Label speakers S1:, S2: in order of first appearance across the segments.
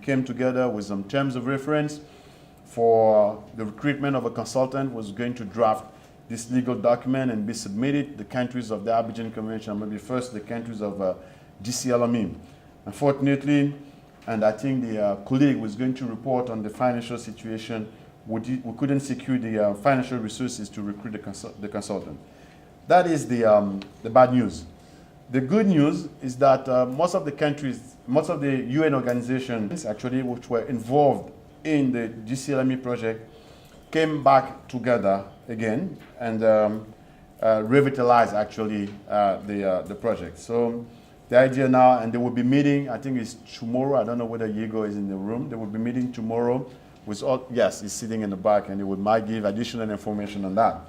S1: came together with some terms of reference for the recruitment of a consultant who was going to draft this legal document and be submitted to the countries of the Abidjan Convention, maybe first the countries of GCLME. Unfortunately, and I think the colleague was going to report on the financial situation, we couldn't secure the financial resources to recruit the consultant. That is the bad news. The good news is that most of the countries, most of the UN organizations actually which were involved in the GCLME project came back together again and revitalized actually the project. So the idea now, and they will be meeting, I think it's tomorrow, I don't know whether Diego is in the room, they will be meeting tomorrow with all, yes, he's sitting in the back and he might give additional information on that.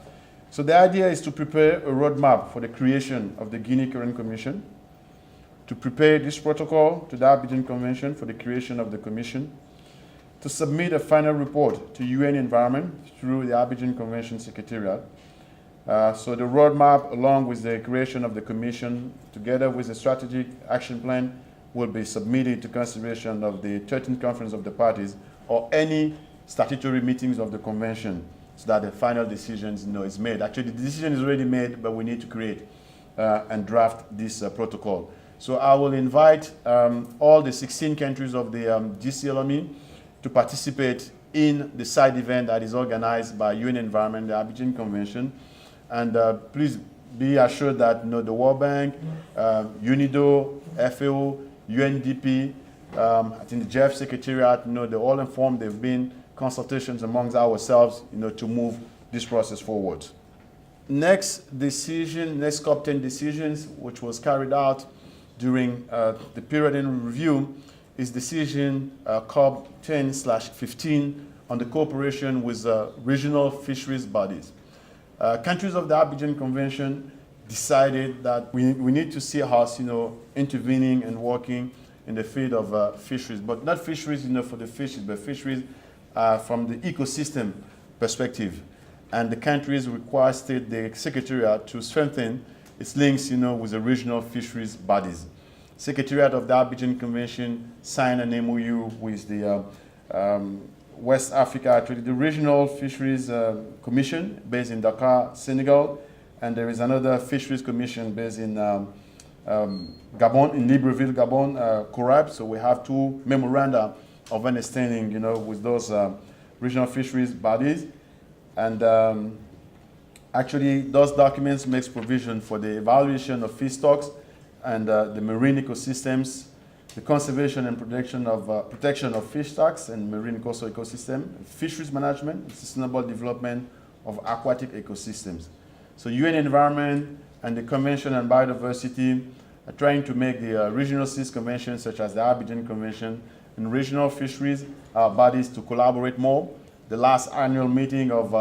S1: So the idea is to prepare a roadmap for the creation of the Guinea-Caribbean Commission, to prepare this protocol to the Abidjan Convention for the creation of the Commission, to submit a final report to UN Environment through the Abidjan Convention Secretariat. So the roadmap, along with the creation of the Commission, together with the strategic action plan, will be submitted to consideration of the 13th Conference of the Parties or any statutory meetings of the Convention, so that the final decision is made. Actually, the decision is already made, but we need to create and draft this protocol. So I will invite all the 16 countries of the GCLME to participate in the side event that is organized by UN Environment, the Abidjan Convention. And please be assured that the World Bank, UNIDO, FAO, UNDP, I think the JEF Secretariat, they're all informed. There have been consultations amongst ourselves, to move this process forward. Next decision, next COP10 decisions, which was carried out during the period in review, is decision COP10/15 on the cooperation with regional fisheries bodies. Countries of the Abidjan Convention decided that we need to see us, intervening and working in the field of fisheries, but not fisheries, for the fishes, but fisheries from the ecosystem perspective. And the countries requested the Secretariat to strengthen its links, with the regional fisheries bodies. Secretariat of the Abidjan Convention signed an MOU with the West Africa, actually the Regional Fisheries Commission based in Dakar, Senegal, and there is another Fisheries Commission based in Gabon, in Libreville, Gabon, Corab. So we have two memoranda of understanding, with those regional fisheries bodies. And actually, those documents makes provision for the evaluation of fish stocks and the marine ecosystems, the conservation and protection of fish stocks and marine coastal ecosystem, fisheries management, sustainable development of aquatic ecosystems. So UN Environment and the Convention on Biodiversity are trying to make the regional seas conventions, such as the Abidjan Convention, and regional fisheries bodies to collaborate more. The last annual meeting of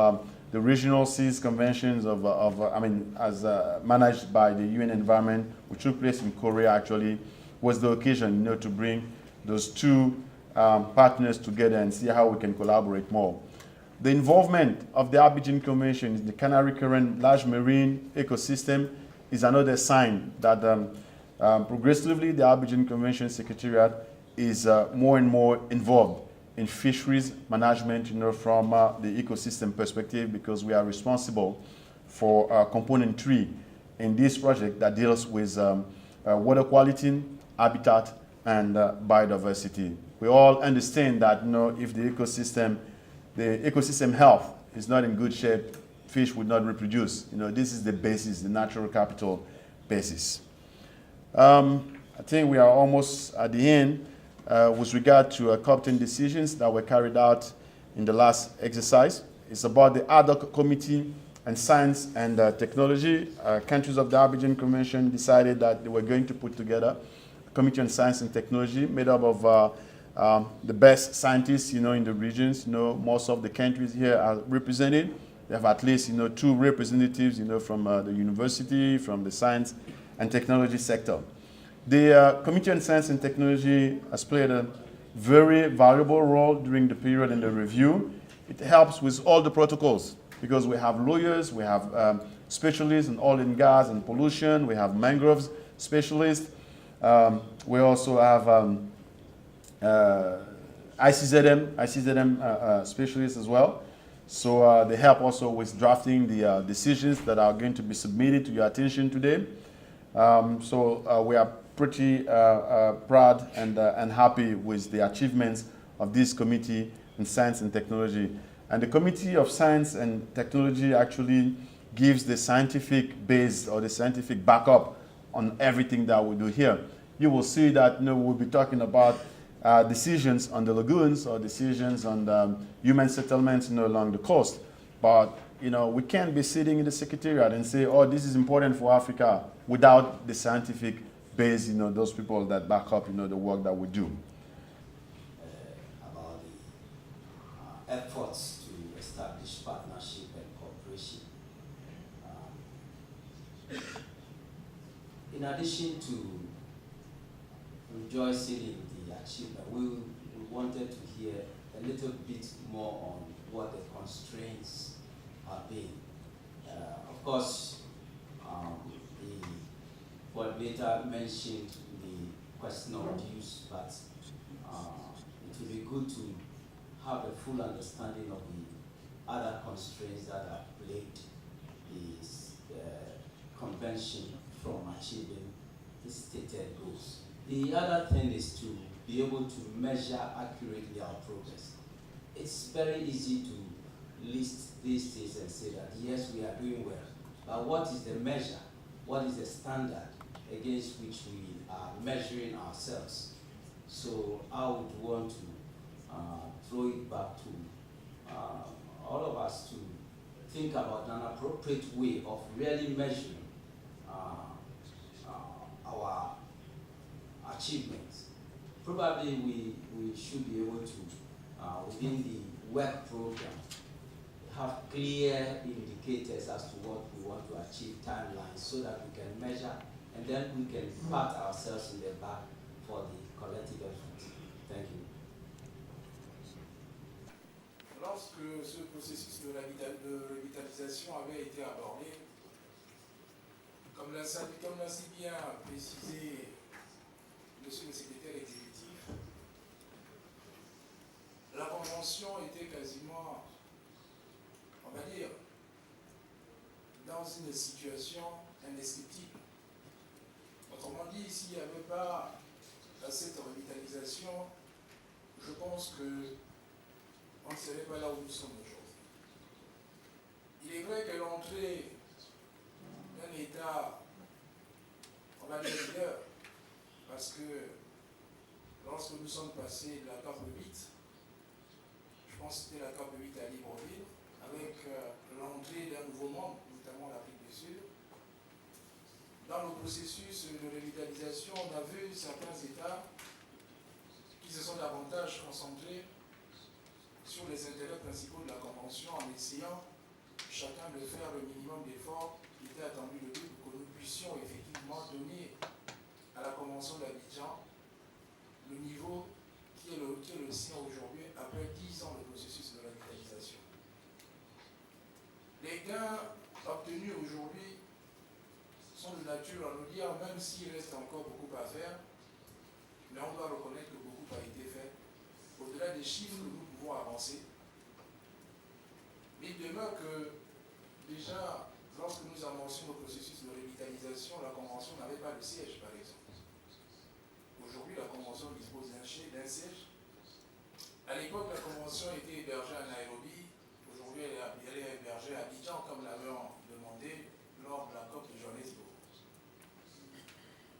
S1: the regional seas conventions as managed by the UN Environment, which took place in Korea actually, was the occasion, to bring those two partners together and see how we can collaborate more. The involvement of the Abidjan Convention in the Canary Current large marine ecosystem is another sign that progressively the Abidjan Convention Secretariat is more and more involved in fisheries management, from the ecosystem perspective, because we are responsible for component 3 in this project that deals with water quality, habitat, and biodiversity. We all understand that, if the ecosystem health is not in good shape, fish would not reproduce. This is the basis, the natural capital basis. I think we are almost at the end. With regard to COP10 decisions that were carried out in the last exercise. It's about the ad hoc committee on science and technology. Countries of the Abidjan Convention decided that they were going to put together a committee on science and technology made up of the best scientists, in the regions. Most of the countries here are represented. They have at least, 2 representatives, from the university, from the science and technology sector. The Committee on Science and Technology has played a very valuable role during the period in the review. It helps with all the protocols because we have lawyers, we have specialists in oil and gas and pollution, we have mangroves specialists. We also have ICZM specialists as well. So they help also with drafting the decisions that are going to be submitted to your attention today. So we are pretty proud and happy with the achievements of this Committee on Science and Technology. And the Committee of Science and Technology actually gives the scientific base or the scientific backup on everything that we do here. You will see that we'll be talking about decisions on the lagoons or decisions on human settlements along the coast. But we can't be sitting in the Secretariat and say, oh, this is important for Africa without the scientific base, those people that back up the work that we do.
S2: About the efforts to establish partnership and cooperation. In addition to rejoicing in the achievement, we wanted to hear a little bit more on what the constraints have been. Of course, the coordinator mentioned the question of dues, but it would be good to have a full understanding of the other constraints that have plagued the convention from achieving the stated goals. The other thing is to be able to measure accurately our progress. It's very easy to list these things and say that yes, we are doing well, but what is the measure? What is the standard against which we are measuring ourselves? So I would want to throw it back to all of us to think about an appropriate way of really measuring our achievements. Probably we should be able to, within the work program, have clear indicators as to what we want to achieve, timelines, so that we can measure, and then we can pat ourselves in the back for the collective effort. Thank you.
S3: Lorsque ce processus de revitalisation avait été abordé, comme l'a si bien précisé Monsieur le secrétaire exécutif, la convention était quasiment, on va dire, dans une situation indescriptible. Autrement dit, s'il n'y avait pas cette revitalisation, je pense qu'on ne serait pas là où nous sommes aujourd'hui. Il est vrai que l'entrée d'un État, on va dire leader, parce que lorsque nous sommes passés de la COP 8, je pense que c'était la COP 8 à Libreville, avec l'entrée d'un nouveau membre, notamment l'Afrique du Sud, dans le processus de revitalisation, on a vu certains États qui se sont davantage concentrés sur les intérêts principaux de la Convention en essayant chacun de faire le minimum d'efforts qui était attendu de lui pour que nous puissions effectivement donner à la Convention d'Abidjan le niveau qui est le sien aujourd'hui après 10 ans de processus de revitalisation. Les gains obtenus aujourd'hui sont de nature à nous dire, même s'il reste encore beaucoup à faire, mais on doit reconnaître que beaucoup a été fait. Au-delà des chiffres que nous pouvons avancer, mais il demeure que déjà, lorsque nous amorcions le processus de revitalisation, la Convention n'avait pas de siège, par exemple. Aujourd'hui, la Convention dispose d'un siège. À l'époque, la Convention était hébergée à Nairobi. Aujourd'hui, elle est hébergée à Abidjan, comme l'avons demandé lors de la COP de Johannesburg.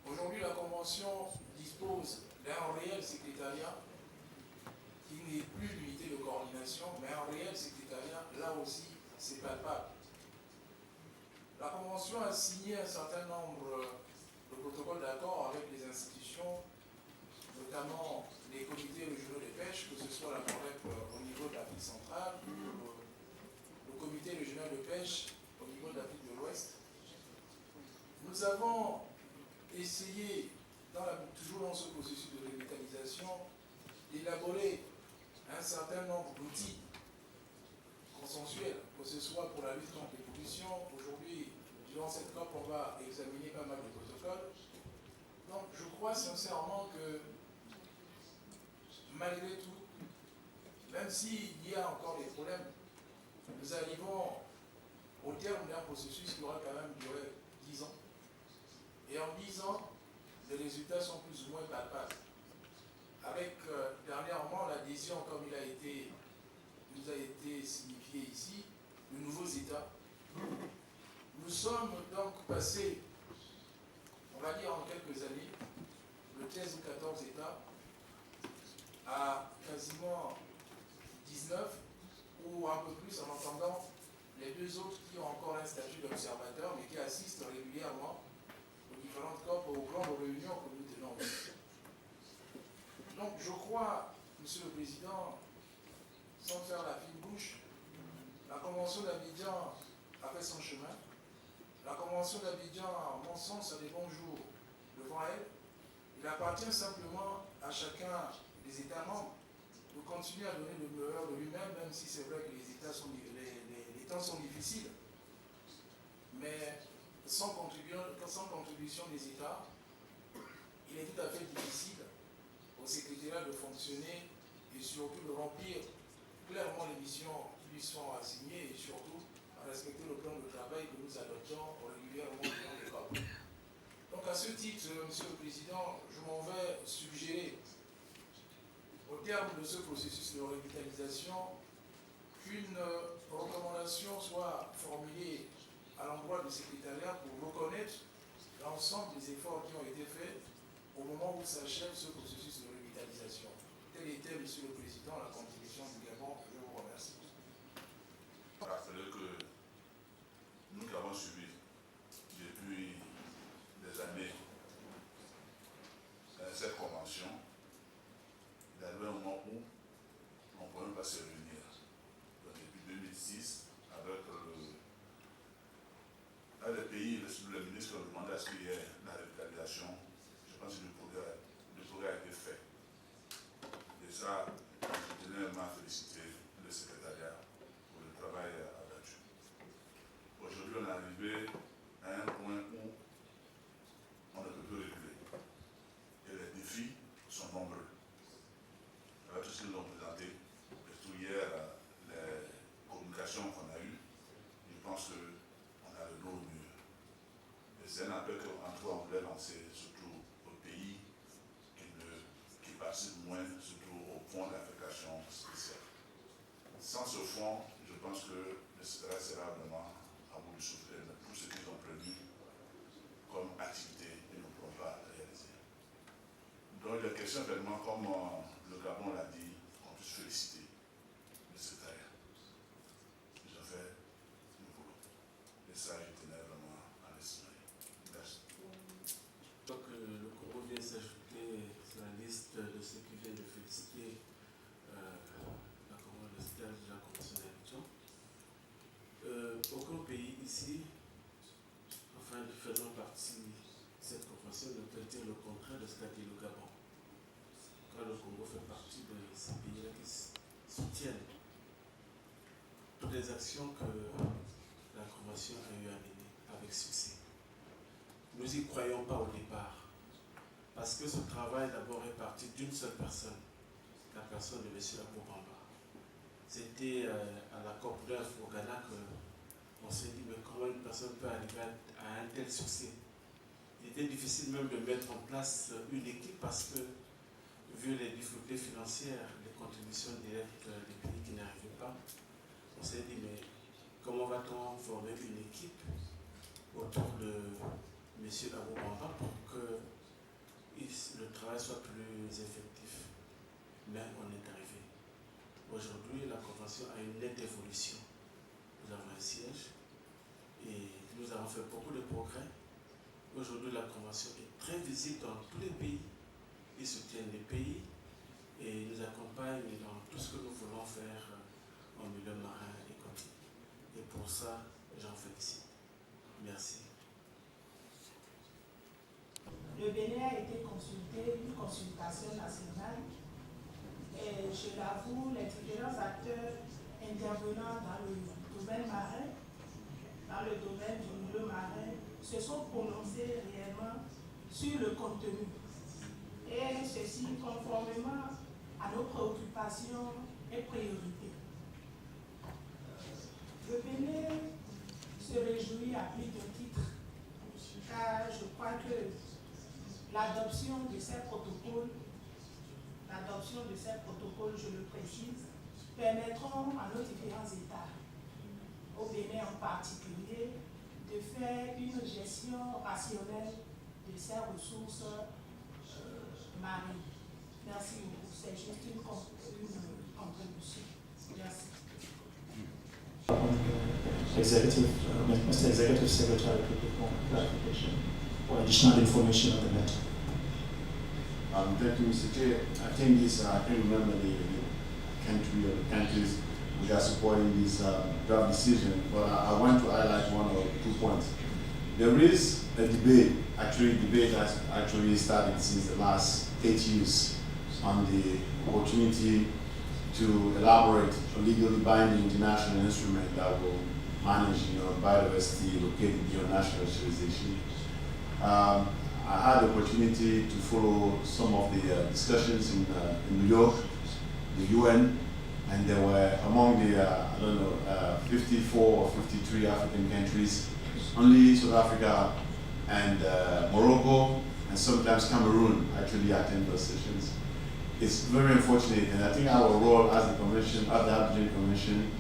S3: Aujourd'hui, la Convention dispose d'un réel secrétariat qui n'est plus l'unité de coordination, mais un réel secrétariat, là aussi, c'est palpable. La Convention a signé un certain nombre de protocoles d'accord avec les institutions, notamment les comités régionaux de pêche, que ce soit la COREP au niveau de l'Afrique centrale, ou le comité régional de pêche au niveau de l'Afrique de l'Ouest. Nous avons essayé, toujours dans ce processus de revitalisation, d'élaborer un certain nombre d'outils consensuels, que ce soit pour la lutte contre les pollutions. Aujourd'hui, durant cette COP, on va examiner pas mal de protocoles. Donc, je crois sincèrement que, malgré tout, même s'il y a encore des problèmes, nous arrivons au terme d'un processus qui aura quand même duré 10 ans. Et en 10 ans, les résultats sont plus ou moins palpables. Avec dernièrement l'adhésion, comme il nous a été signifié ici, de nouveaux États. Nous sommes donc passés, on va dire en quelques années, de 13 ou 14 États à quasiment 19, ou un peu plus en entendant les deux autres qui ont encore un statut d'observateur, mais qui assistent régulièrement aux différentes COP, aux grandes réunions que nous tenons ici. Donc je crois, Monsieur le Président, sans faire la fine bouche, la Convention d'Abidjan a fait son chemin. La Convention d'Abidjan, à mon sens, a des bons jours devant elle. Il appartient simplement à chacun des États membres de continuer à donner le meilleur de lui-même, même si c'est vrai que les temps sont difficiles. Mais sans contribution des États, il est tout à fait difficile au secrétariat de fonctionner et surtout de remplir clairement les missions qui lui sont assignées et surtout à respecter le plan de travail que nous adoptons régulièrement durant les COP. Donc à ce titre, Monsieur le Président, je m'en vais suggérer, au terme de ce processus de revitalisation, qu'une recommandation soit formulée à l'endroit du secrétariat pour reconnaître l'ensemble des efforts qui ont été faits au moment où s'achève ce processus de revitalisation. Telle était, Monsieur le Président, la contribution du Gabon. Je vous remercie.
S4: Rappeler que nous qui avons suivi depuis des années cette convention, il y avait un moment où on ne pouvait pas se réunir. Donc, depuis 2006, avec un des pays, le ministre a demandé à ce qu'il y ait la revitalisation. Je pense que le progrès a été fait. Et ça, je tenais à féliciter le secrétariat pour le travail abattu. Aujourd'hui, on est arrivé à un point où on ne peut plus reculer. Et les défis sont nombreux. Avec tout ce qu'ils nous ont présenté, et tout hier, les communications qu'on a eues, je pense qu'on a le dos au mur. Et c'est un appel qu'en tout on voulait lancer, surtout aux pays qui participent moins, surtout au fonds d'affectation spéciale. Sans ce fonds, je pense que le secrétaire sera vraiment à bout du souffle. Tout ce qu'ils ont prévu comme activité, ils ne pourront pas réaliser. Donc il y a question vraiment, comme le Gabon l'a dit, qu'on puisse féliciter le secrétaire. Ils ont fait le boulot. Et ça, je tenais vraiment à l'esprit. Merci.
S5: Donc le Congo vient s'ajouter sur la liste de ceux qui viennent de féliciter la Convention d'Abidjan. Aucun pays ici, enfin faisant partie de cette convention, ne peut dire le contraire de ce qu'a dit le Gabon. Quand le Congo fait partie de ces pays-là qui soutiennent toutes les actions que la convention a eu à mener avec succès. Nous n'y croyons pas au départ, parce que ce travail d'abord est parti d'une seule personne, la personne de M. Abou-Bamba. C'était à la COP 9 au Ghana qu'on s'est dit, mais comment une personne peut arriver à un tel succès? Il était difficile même de mettre en place une équipe parce que, vu les difficultés financières, les contributions directes des pays qui n'arrivaient pas, on s'est dit, mais comment va-t-on former une équipe autour de M. Abou-Bamba pour que le travail soit plus effectif? Mais on est arrivé. Aujourd'hui, la Convention a une nette évolution. Nous avons un siège et nous avons fait beaucoup de progrès. Aujourd'hui, la Convention est très visible dans tous les pays. Ils soutiennent les pays et nous accompagnent dans tout ce que nous voulons faire en milieu marin et côtier. Et pour ça, j'en félicite. Merci.
S6: Le Bénin a été consulté, une consultation nationale. Et je l'avoue, les différents acteurs intervenant dans le domaine marin, dans le domaine du milieu marin, se sont prononcés réellement sur le contenu. Et ceci conformément à nos préoccupations est prioritaire. Le Bénin se réjouit à plus de titres, car je crois que l'adoption de ces protocoles, je le précise, permettront à nos différents États, au Bénin en particulier, de faire une gestion rationnelle de ces ressources marines. Merci beaucoup. C'est juste une contribution. Merci.
S7: Mr. Executive Secretary, for clarification or additional information on the matter.
S1: Thank you, Mr. Chair. I think this, I can remember the country or the countries which are supporting this draft decision, but I want to highlight 1 or 2 points. There is a debate, debate has actually started since the last 8 years on the opportunity to elaborate a legally binding international instrument that will manage, biodiversity located beyond national jurisdiction. I had the opportunity to follow some of the discussions in New York, the UN, and there were among the 54 or 53 African countries, only South Africa and Morocco and sometimes Cameroon actually attend those sessions. It's very unfortunate, and I think our role as the Convention, as the Abidjan Convention,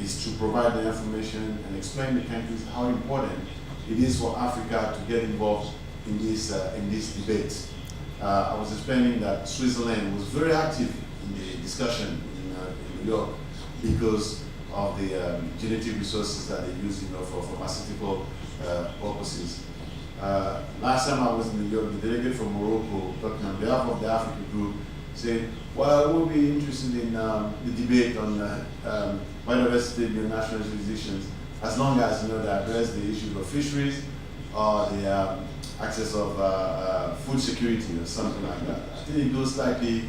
S1: is to provide the information and explain to countries how important it is for Africa to get involved in this debate. I was explaining that Switzerland was very active in the discussion in New York because of the genetic resources that they use, for pharmaceutical purposes. Last time I was in New York, the delegate from Morocco, talking on behalf of the African group, said, well, we'll be interested in the debate on biodiversity beyond national jurisdictions, as long as they address the issue of fisheries or the access of food security or something like that. I think it goes slightly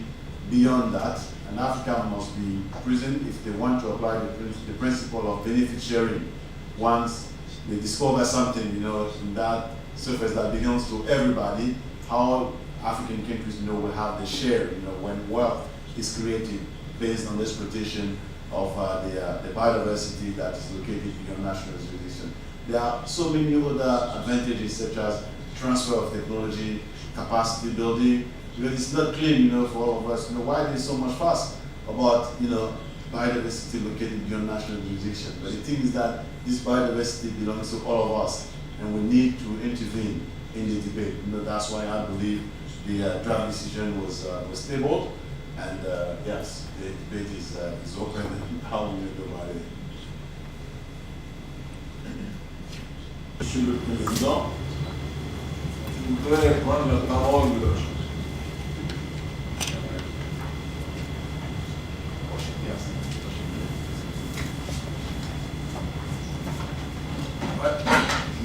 S1: beyond that, and Africa must be present if they want to apply the principle of benefit sharing. Once they discover something, in that surface that belongs to everybody, how African countries, will have the share, when wealth is created based on the exploitation of the biodiversity that is located beyond national jurisdiction. There are so many other advantages, such as transfer of technology, capacity building, because it's not clear, for all of us, why there's so much fuss about, biodiversity located beyond national jurisdiction. But the thing is that this biodiversity belongs to all of us, and we need to intervene in the debate. That's why I believe the draft decision was tabled, and yes, the debate is open. How we go about it?
S8: Monsieur le Président, je voudrais prendre la parole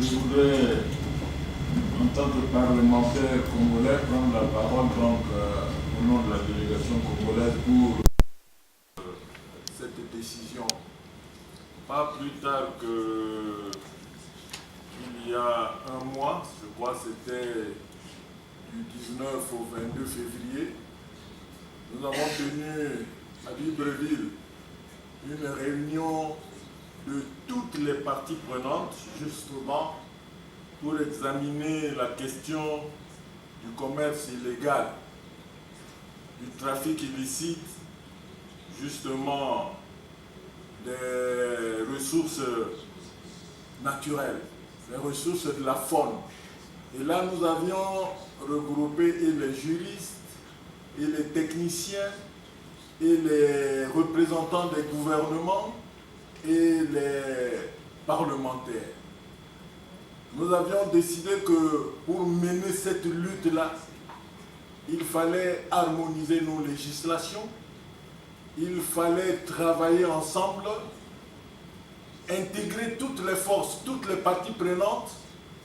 S8: je voudrais, en tant que parlementaire congolais, prendre la parole au nom de la délégation congolaise pour cette décision. Pas plus tard qu'il y a un mois, je crois que c'était du 19 au 22 février, nous avons tenu à Libreville une réunion de toutes les parties prenantes, justement, pour examiner la question du commerce illégal, du trafic illicite, justement, des ressources naturelles, les ressources de la faune. Et là, nous avions regroupé et les juristes, et les techniciens, et les représentants des gouvernements, et les parlementaires. Nous avions décidé que pour mener cette lutte-là, il fallait harmoniser nos législations, il fallait travailler ensemble, intégrer toutes les forces, toutes les parties prenantes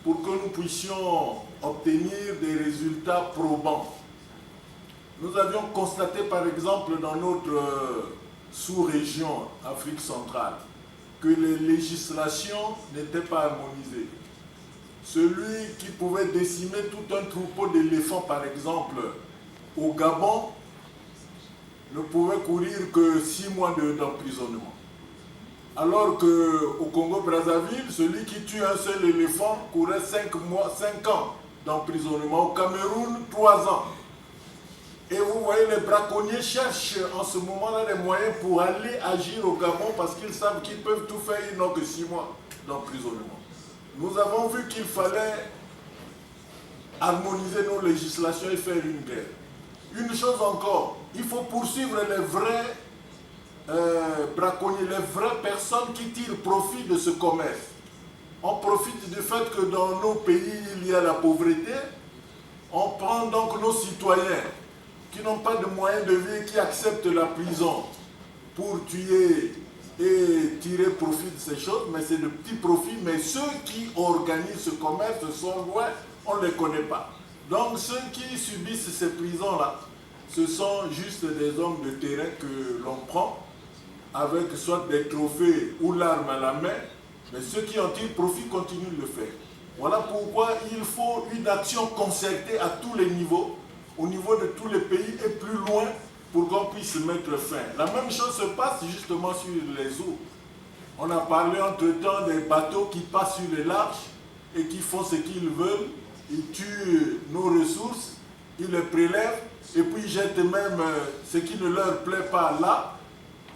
S8: pour que nous puissions obtenir des résultats probants. Nous avions constaté par exemple dans notre sous-région Afrique centrale que les législations n'étaient pas harmonisées. Celui qui pouvait décimer tout un troupeau d'éléphants, par exemple, au Gabon, ne pouvait courir que 6 mois d'emprisonnement. Alors qu'au Congo-Brazzaville, celui qui tue un seul éléphant courait 5 ans d'emprisonnement. Au Cameroun, 3 ans. Et vous voyez, les braconniers cherchent en ce moment-là des moyens pour aller agir au Gabon parce qu'ils savent qu'ils peuvent tout faire, ils n'ont que 6 mois d'emprisonnement. Nous avons vu qu'il fallait harmoniser nos législations et faire une guerre. Une chose encore, il faut poursuivre les vrais braconniers, les vraies personnes qui tirent profit de ce commerce. On profite du fait que dans nos pays, il y a la pauvreté. On prend donc nos citoyens qui n'ont pas de moyens de vie, qui acceptent la prison pour tuer et tirer profit de ces choses, mais c'est de petits profits. Mais ceux qui organisent ce commerce sont loin, on ne les connaît pas. Donc ceux qui subissent ces prisons-là, ce sont juste des hommes de terrain que l'on prend avec soit des trophées ou l'arme à la main, mais ceux qui en tirent profit continuent de le faire. Voilà pourquoi il faut une action concertée à tous les niveaux, au niveau de tous les pays et plus loin, pour qu'on puisse mettre fin. La même chose se passe justement sur les eaux. On a parlé entre-temps des bateaux qui passent sur les larges et qui font ce qu'ils veulent. Ils tuent nos ressources, ils les prélèvent et puis ils jettent même ce qui ne leur plaît pas là.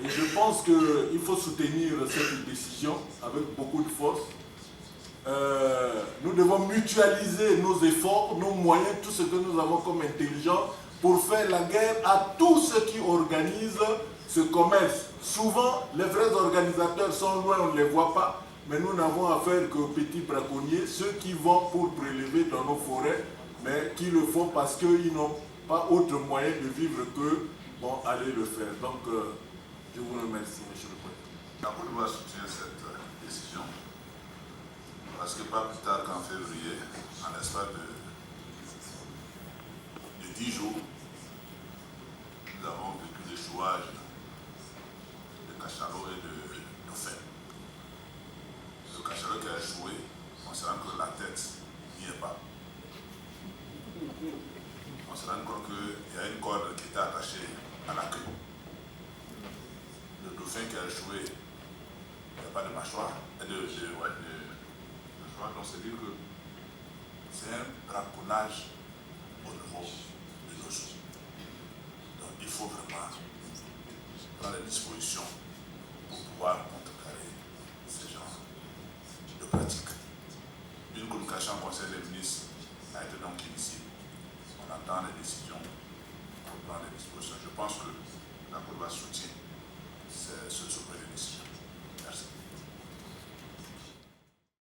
S8: Et je pense qu'il faut soutenir cette décision avec beaucoup de force. Nous devons mutualiser nos efforts, nos moyens, tout ce que nous avons comme intelligence pour faire la guerre à tous ceux qui organisent ce commerce. Souvent, les vrais organisateurs sont loin, on ne les voit pas, mais nous n'avons affaire qu'aux petits braconniers, ceux qui vont pour prélever dans nos forêts, mais qui le font parce qu'ils n'ont pas autre moyen de vivre que aller le faire. Donc, je vous remercie, M. le Président.
S4: La Côte d'Ivoire soutient cette décision parce que pas plus tard qu'en février, en l'espace de 10 jours, nous avons vécu l'échouage de cachalot et de dauphin. Le cachalot qui a échoué, on se rend compte que la tête n'y est pas. On se rend compte qu'il y a une corde qui était attachée à la queue. Le dauphin qui a échoué, il n'y a pas de mâchoire, donc c'est dire que c'est un braconnage au niveau de nos eaux. Donc il faut vraiment prendre les dispositions pour pouvoir contrecarrer ce genre de pratiques. Une communication au Conseil des ministres a été donc initiée. On attend les décisions pour prendre les dispositions. Je pense que la Côte d'Ivoire soutient ce